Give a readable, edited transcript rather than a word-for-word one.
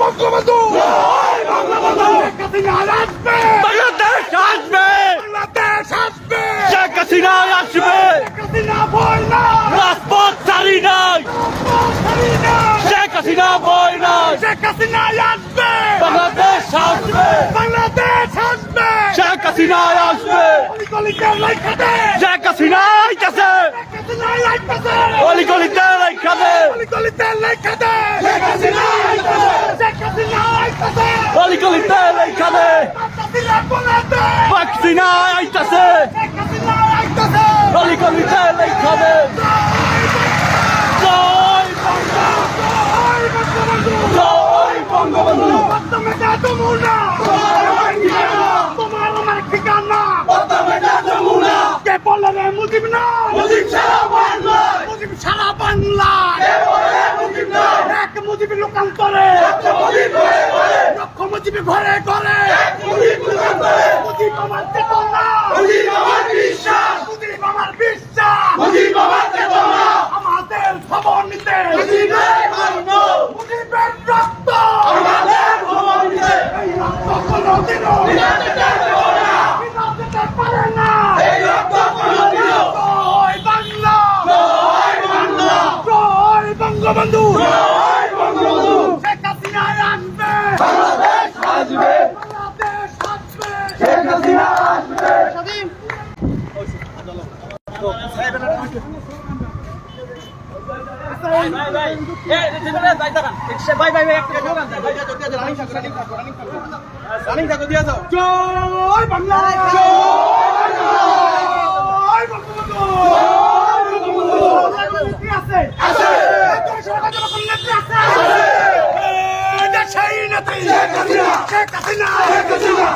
বঙ্গবন্ধু শেখ হাসিনা আসবে, বাংলাদেশ আসবে, বাংলাদেশ আসবে, শেখ হাসিনা আসবে, শেখ হাসিনা ভয় না, রাজপথ ছাড়ি নাই, শেখ হাসিনা ভয় নাই, শেখ হাসিনা আসবে, বাংলাদেশ আসবে, বাংলাদেশ আসবে, শেখ হাসিনা আসবে, অলিগলিতে লাইকা দে, শেখ হাসিনা আইতাছে, অলিগলিতে লাইকা দে, অলিগলিতে লাইকা দে, শেখ হাসিনা আইতাছে, শেখ হাসিনা আইতাছে, অলিগলিতে লাইকা দে, হাসিনা আইতাছে, শেখ হাসিনা আইতাছে, অলিগলিতে লাইকা দে। জয় বঙ্গবন্ধু, জয় বঙ্গবন্ধু, তোমার আমার ঠিকানা, কে বলে রে মুজিব না, মুজিব সারা বাংলা, মুজিব সারা বাংলা, এক মুজিব লোকান্তরে, লক্ষ মুজিব ঘরে ঘরে, মুজিব আমার চেতনা, মুজিব আমার বিশ্বাস, মুজিব আমার বিশ্বাস, মুজিব আমার চেতনা, আমাদের খবর নিতে, মুজিবের কর্ণ, মুজিবের রক্ত, আমাদের খবর নিতে, এই রক্ত কোনোদিনও বিনাতে পারে না, এই রক্ত কোনোদিনও। জয় বাংলা, জয় বাংলা, জয় বঙ্গবন্ধু, জয় বঙ্গবন্ধু, শেখ হাসিনা আসবে, বাংলাদেশ আসবে, বাংলাদেশ আসবে, শেখ হাসিনা আসবে। জয় বাংলা, জয় বঙ্গবন্ধু, আছে আছে, দেশাই নেত্রী শেখ হাসিনা, শেখ হাসিনা, শেখ হাসিনা।